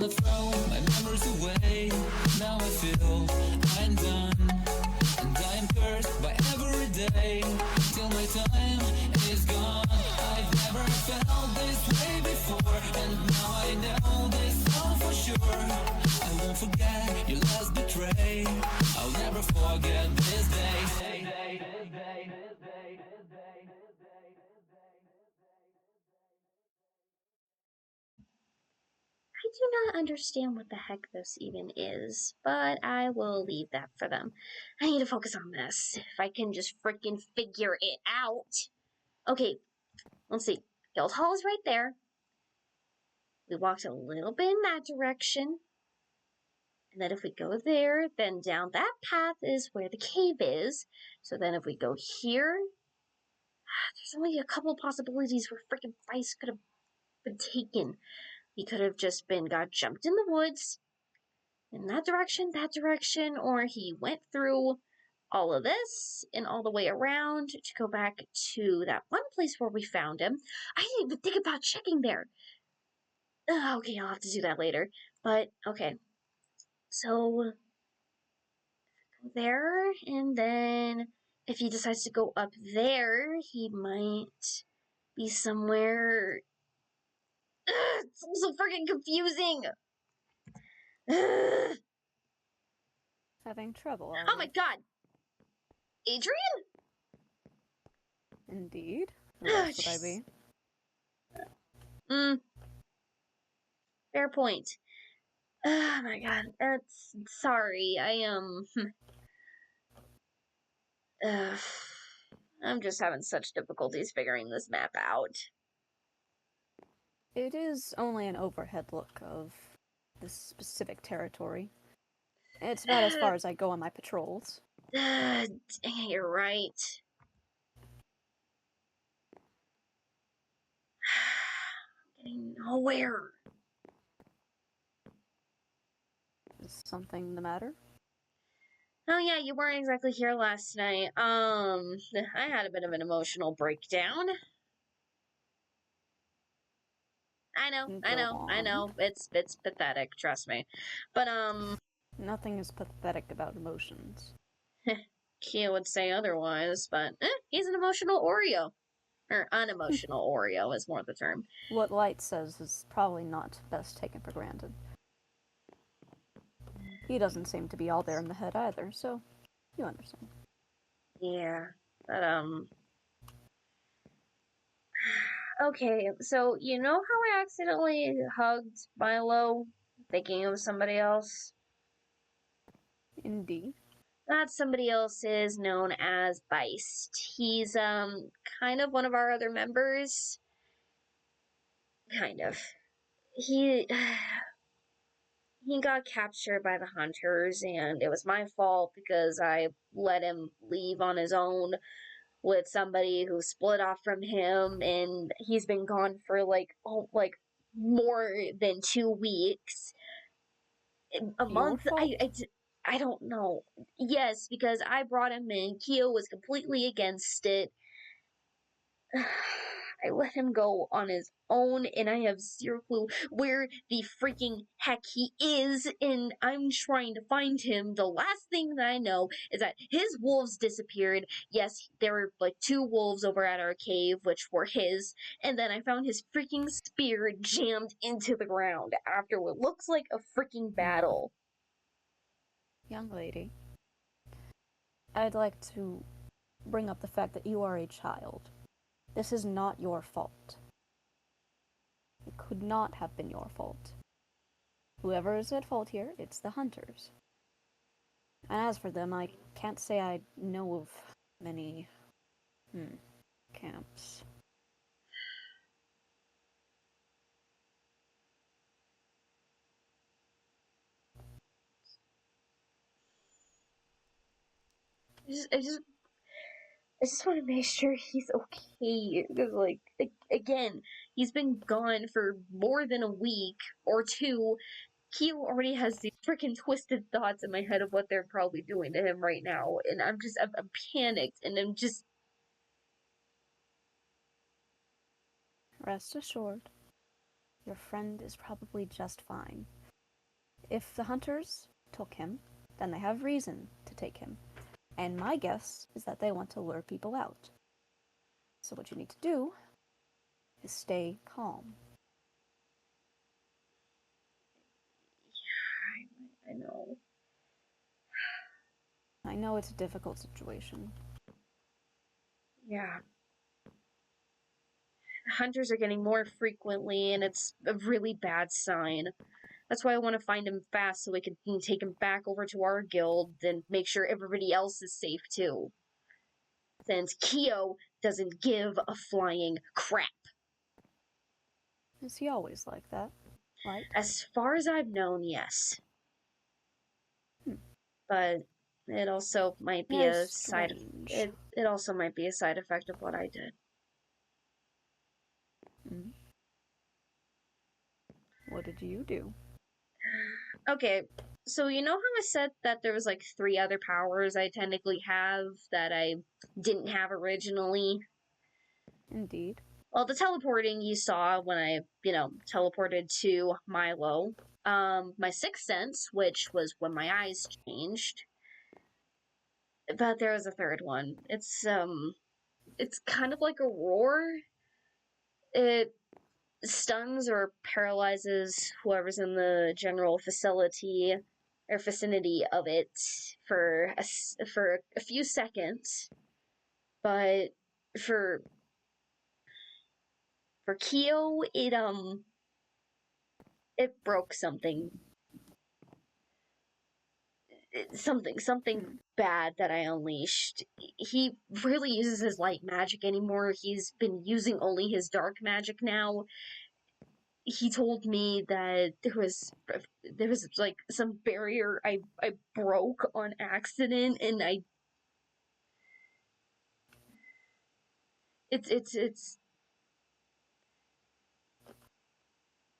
wanna throw my memories away. Now I feel I'm done, and I am cursed by every day till my time is gone. I've never felt this way before, and now I know this all for sure. I won't forget your last betray. I'll never forget this day. I do not understand what the heck this even is, but I will leave that for them. I need to focus on this. If I can just freaking figure it out. Okay, let's see. Guildhall is right there. We walked a little bit in that direction. And then if we go there, then down that path is where the cave is. So then if we go here, there's only a couple possibilities where freaking Biast could have been taken. He could have just got jumped in the woods, in that direction, or he went through all of this and all the way around to go back to that one place where we found him. I didn't even think about checking there. Okay, I'll have to do that later. But, okay. So, go there, and then if he decides to go up there, he might be somewhere. It's so freaking confusing! Having trouble, are Oh you? my god! Adrian? Indeed. Who else would I be? Fair point. Oh my god, that's sorry. I'm just having such difficulties figuring this map out. It is only an overhead look of this specific territory. It's about as far as I go on my patrols. Dang it, you're right. I'm getting nowhere. Is something the matter? Oh yeah, you weren't exactly here last night. I had a bit of an emotional breakdown. I know. It's pathetic, trust me. But Nothing is pathetic about emotions. Kia would say otherwise, but he's an emotional Oreo. Or unemotional Oreo is more the term. What Light says is probably not best taken for granted. He doesn't seem to be all there in the head either, so you understand. Yeah, but okay, so you know how I accidentally hugged Milo thinking it was somebody else? Indeed. That somebody else is known as Biast. He's kind of one of our other members. Kind of. He he got captured by the hunters, and it was my fault because I let him leave on his own with somebody who split off from him, and he's been gone for like more than 2 weeks. A month? I don't know. Yes, because I brought him in. Keo was completely against it. I let him go on his own, and I have zero clue where the freaking heck he is, and I'm trying to find him. The last thing that I know is that his wolves disappeared. Yes, there were like 2 wolves over at our cave, which were his, and then I found his freaking spear jammed into the ground after what looks like a freaking battle. Young lady, I'd like to bring up the fact that you are a child. This is not your fault. It could not have been your fault. Whoever is at fault here, it's the hunters. And as for them, I can't say I know of many, camps. I just want to make sure he's okay. Because, like, again, he's been gone for more than a week or 2. Keo already has these freaking twisted thoughts in my head of what they're probably doing to him right now. And I'm panicked. And I'm just. Rest assured, your friend is probably just fine. If the hunters took him, then they have reason to take him. And my guess is that they want to lure people out. So what you need to do is stay calm. I know. I know it's a difficult situation. Yeah. Hunters are getting more frequently, and it's a really bad sign. That's why I want to find him fast so we can take him back over to our guild and make sure everybody else is safe too. Since Kyo doesn't give a flying crap. Is he always like that? Right? As far as I've known, yes. But it also might be Very a side strange. it also might be a side effect of what I did. What did you do? Okay, so you know how I said that there was like 3 other powers I technically have that I didn't have originally? Indeed. Well, the teleporting you saw when I, teleported to Milo. My sixth sense, which was when my eyes changed. But there was a third one. It's kind of like a roar. It stuns or paralyzes whoever's in the general facility or vicinity of it for a few seconds. But for Kyo, it broke something. Something bad that I unleashed. He really uses his light magic anymore. He's been using only his dark magic now. He told me that there was like some barrier I broke on accident, and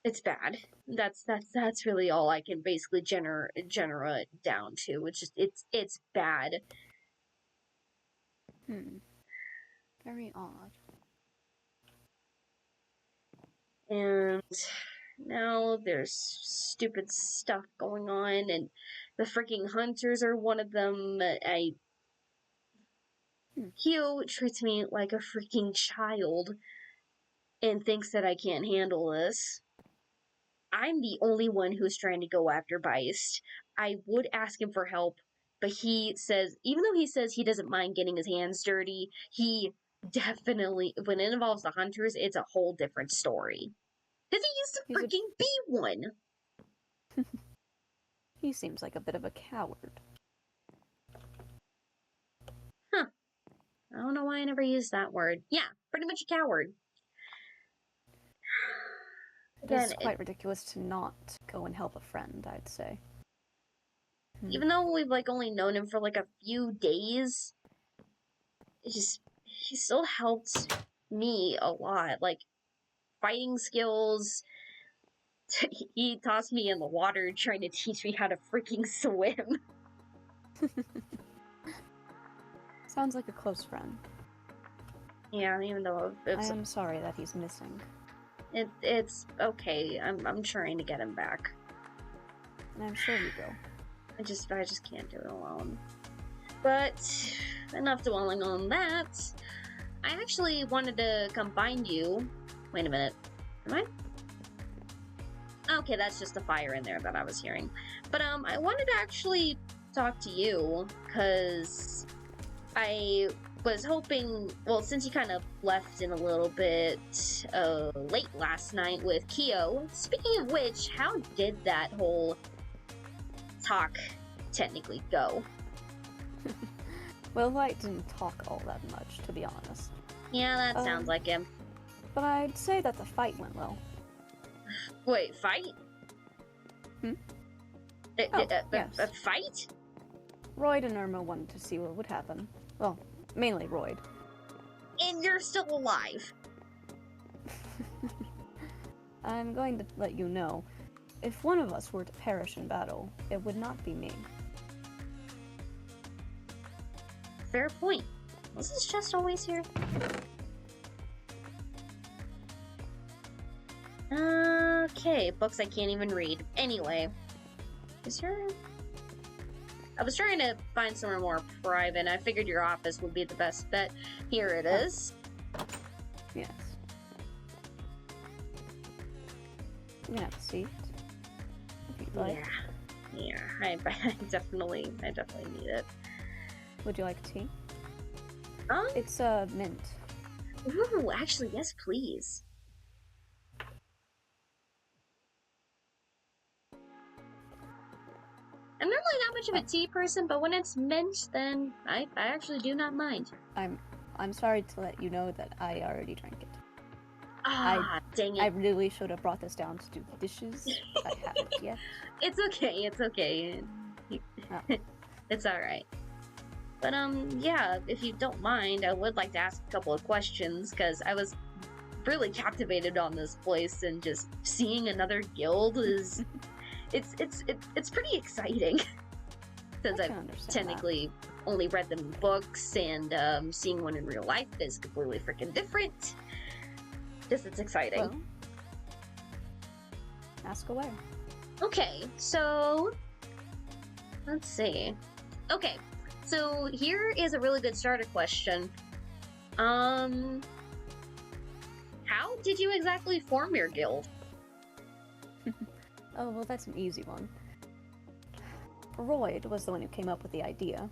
it's bad. That's really all I can basically generate down to. It's just it's bad. Very odd. And now there's stupid stuff going on, and the freaking hunters are one of them. Hugh treats me like a freaking child and thinks that I can't handle this. I'm the only one who's trying to go after Biast. I would ask him for help, but he says, even though he says he doesn't mind getting his hands dirty, he definitely, when it involves the hunters, it's a whole different story. Because he used to freaking be one. He seems like a bit of a coward. Huh. I don't know why I never used that word. Yeah, pretty much a coward. It's quite ridiculous to not go and help a friend, I'd say. Even though we've only known him for a few days, he still helped me a lot. Fighting skills. He tossed me in the water trying to teach me how to freaking swim. Sounds like a close friend. Yeah, even though I am sorry that he's missing. It's okay. I'm trying to get him back. And I'm sure you will. I just can't do it alone. But enough dwelling on that. I actually wanted to come find you. Wait a minute. Am I? Okay, that's just the fire in there that I was hearing. But I wanted to actually talk to you because I was hoping, well, since you kind of left in a little bit late last night with Kyo, speaking of which, how did that whole talk technically go? Well, Light didn't talk all that much, to be honest. Yeah, that sounds like him. But I'd say that the fight went well. Wait, fight? Yes. A fight? Royd and Irma wanted to see what would happen. Well, mainly Royd. And you're still alive. I'm going to let you know, if one of us were to perish in battle, it would not be me. Fair point. Was this chest always here? Okay, books I can't even read. Anyway, Is there... I was trying to find somewhere more private. I figured your office would be the best bet. Here it is. Yes. You can have a seat. If you'd like. Yeah. I definitely need it. Would you like tea? Um, It's mint. ooh, actually, yes, please. I'm normally not much of a tea person, but when it's mint, then I actually do not mind. I'm sorry to let you know that I already drank it. Ah, dang I it. really should have brought this down to do the dishes. I haven't yet. It's okay. Oh. It's alright. But, yeah, if you don't mind, I would like to ask a couple of questions, because I was really captivated on this place, and just seeing another guild is... it's pretty exciting. Since I've technically only read them in books, and seeing one in real life is completely freaking different. Just, it's exciting. Well, ask away. Okay, so... let's see. Okay, so here is a really good starter question. How did you exactly form your guild? Oh, well, that's an easy one. Royd was the one who came up with the idea.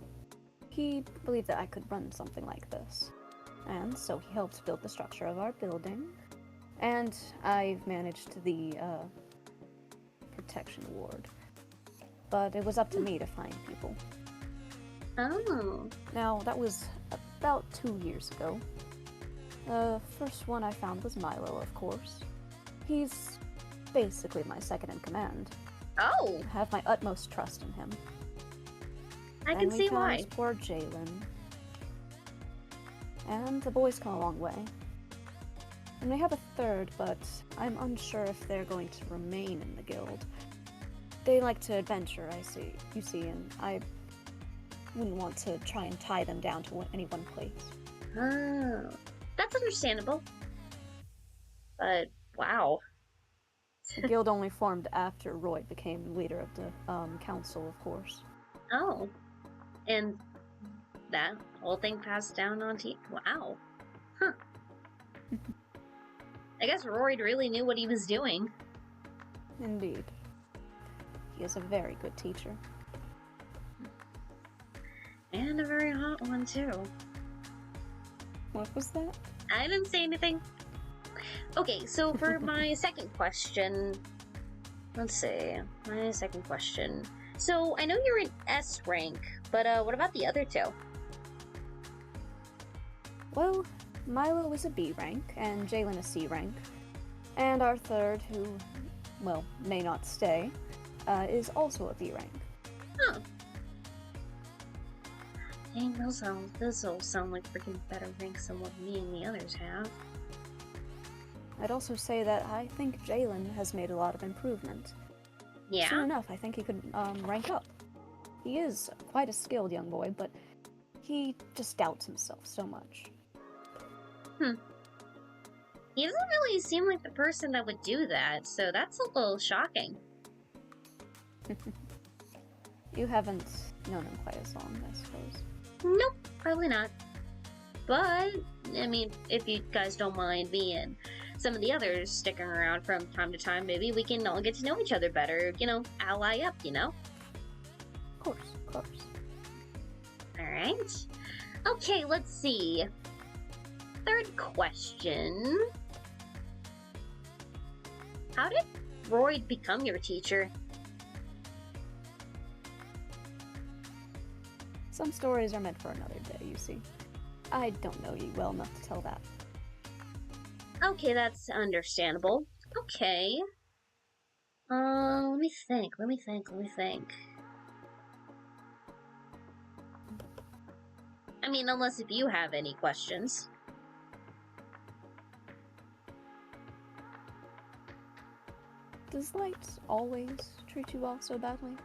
He believed that I could run something like this. And so he helped build the structure of our building. And I've managed the, protection ward. But it was up to me to find people. Oh. Now, that was about 2 years ago. The first one I found was Milo, of course. He's basically my second in command. Oh! I have my utmost trust in him. I can see why. And poor Jalen. And the boys come a long way. And we have a third, but I'm unsure if they're going to remain in the guild. They like to adventure, you see, and I wouldn't want to try and tie them down to any one place. Oh. That's understandable. But, wow. The guild only formed after Roy became leader of the council, of course. Oh. And that whole thing passed down onto you? Wow. Huh. I guess Royd really knew what he was doing. Indeed. He is a very good teacher. And a very hot one, too. What was that? I didn't say anything. Okay, so for my second question... let's see. My second question. So, I know you're in S rank, but what about the other two? Well, Milo is a B rank, and Jalen a C rank. And our third, who, well, may not stay, is also a B rank. Huh. Dang, those all sound like freaking better ranks than what me and the others have. I'd also say that I think Jalen has made a lot of improvement. Yeah? Soon enough, I think he could rank up. He is quite a skilled young boy, but he just doubts himself so much. He doesn't really seem like the person that would do that, so that's a little shocking. You haven't known him quite as long, I suppose. Nope, probably not. But, I mean, if you guys don't mind me and some of the others sticking around from time to time, maybe we can all get to know each other better, you know, ally up, you know? Of course, of course. Alright. Okay, let's see. Third question. How did Royd become your teacher? Some stories are meant for another day, you see. I don't know you well enough to tell that. Okay, that's understandable. Okay. Let me think. I mean, unless if you have any questions. Does Light always treat you all so badly?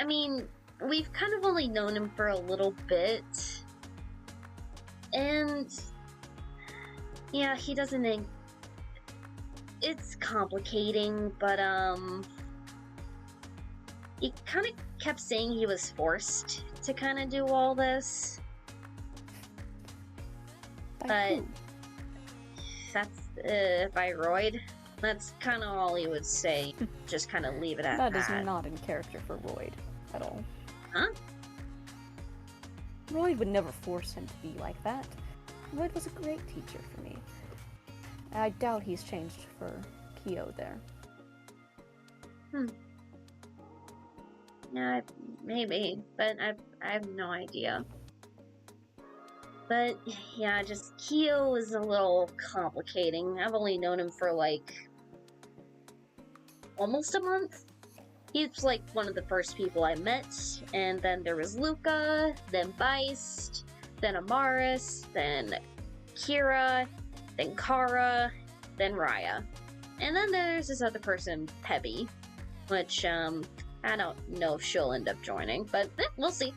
I mean, we've kind of only known him for a little bit. And... yeah, he doesn't... it's complicating, but he kind of kept saying he was forced to kind of do all this. By who? That's by Royd. That's kind of all he would say. Just kind of leave it at that. That is not in character for Royd at all. Huh? Royd would never force him to be like that. Royd was a great teacher for me. I doubt he's changed for Kyo there. Yeah, maybe, but I have no idea. But yeah, just Kyo is a little complicating. I've only known him for like almost a month. He's like one of the first people I met, and then there was Ruka, then Biast, then Amaris, then Kira, then Kara, then Raya. And then there's this other person, Pebby, which I don't know if she'll end up joining, but we'll see.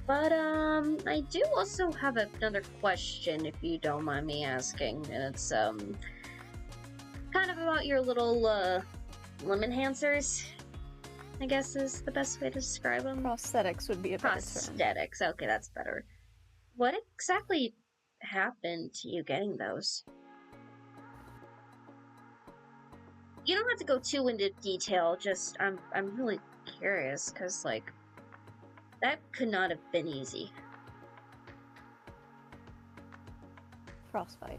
But, I do also have another question, if you don't mind me asking, and it's, kind of about your little, limb enhancers, I guess is the best way to describe them. Prosthetics would be a better term. Prosthetics, okay, that's better. What exactly happened to you getting those? You don't have to go too into detail, just, I'm really curious, because, like, that could not have been easy. Frostbite.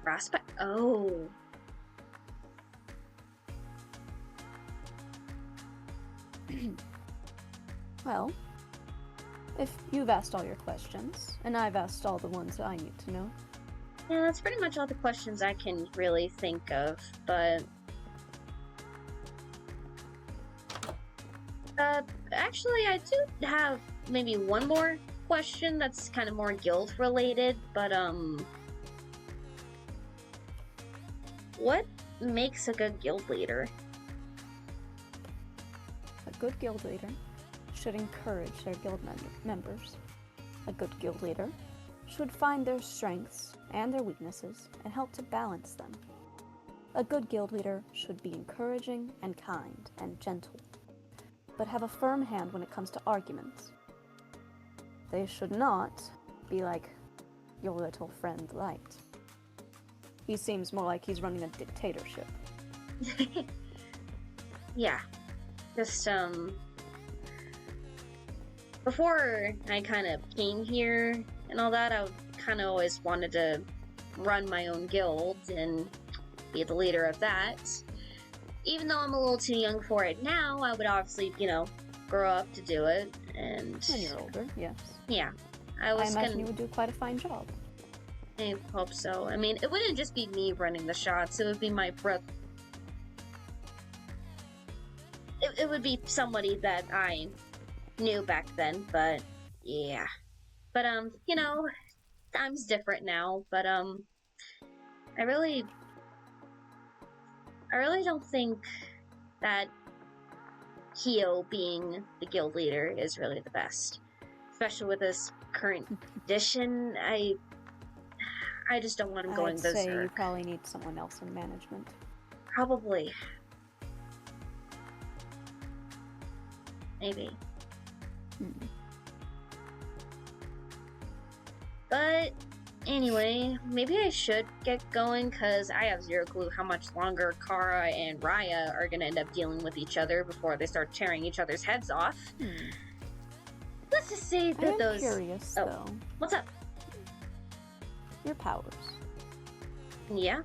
Frostbite? Oh. Well, if you've asked all your questions, and I've asked all the ones that I need to know. Yeah, that's pretty much all the questions I can really think of, but... actually, I do have maybe one more question that's kind of more guild related, but, what makes a good guild leader? A good guild leader should encourage their guild members. A good guild leader should find their strengths and their weaknesses and help to balance them. A good guild leader should be encouraging and kind and gentle, but have a firm hand when it comes to arguments. They should not be like your little friend Light. He seems more like he's running a dictatorship. Yeah. Just, before I kind of came here and all that, I kind of always wanted to run my own guild and be the leader of that. Even though I'm a little too young for it now, I would obviously, you know, grow up to do it, and... When you're older, yes. Yeah. I imagine you would do quite a fine job. I hope so. I mean, it wouldn't just be me running the shots, it would be my brother. It would be somebody that I knew back then, but yeah. But, you know, time's different now, but, I really don't think that Kyo being the guild leader is really the best. Especially with this current condition, I just don't want him going berserk. I'd say you probably need someone else in management. Probably. Maybe. But anyway, maybe I should get going, because I have zero clue how much longer Kara and Raya are going to end up dealing with each other before they start tearing each other's heads off. Let's just say that those... I'm curious, though. What's up? Your powers. Yeah?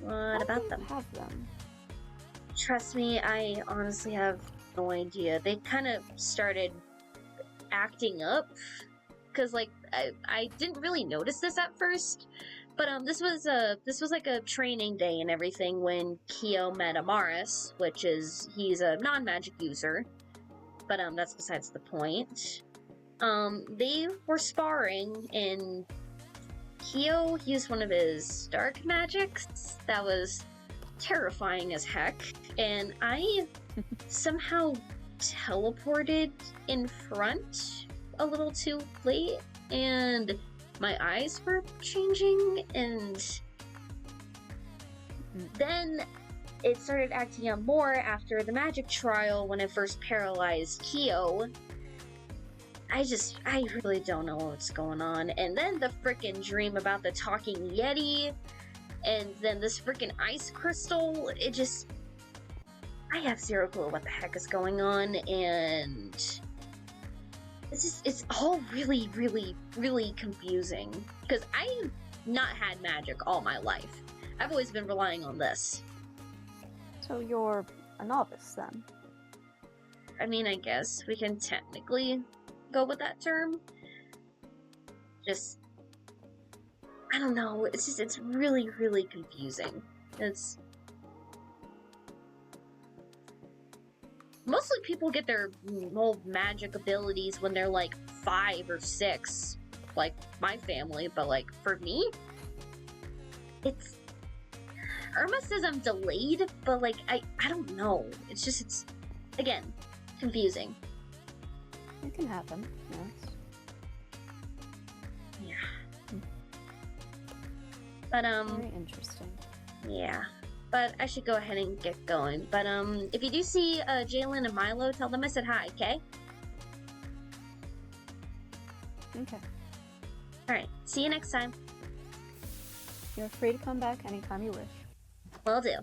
What about them? Have them? Trust me, I honestly have no idea. They kind of started acting up, because like I didn't really notice this at first, but this was like a training day and everything when Kyo met Amaris, which is he's a non-magic user, but that's besides the point. They were sparring and Kyo used one of his dark magics that was terrifying as heck, and I somehow teleported in front a little too late, and my eyes were changing, and then it started acting up more after the magic trial when it first paralyzed Kyo. I really don't know what's going on. And then the frickin' dream about the talking Yeti, and then this frickin' ice crystal, I have zero clue what the heck is going on, and it's all really, really, really confusing. Because I've not had magic all my life. I've always been relying on this. So you're a novice then? I mean, I guess we can technically go with that term. I don't know, it's really, really confusing. Mostly people get their whole magic abilities when they're like 5 or 6, like my family, but like for me, Irma says I'm delayed, but like I don't know. It's again confusing. It can happen, yes. Yeah. But Very interesting. yeah. But I should go ahead and get going. But if you do see Jalen and Milo, tell them I said hi, okay? Okay. Alright, see you next time. You're free to come back anytime you wish. Will do.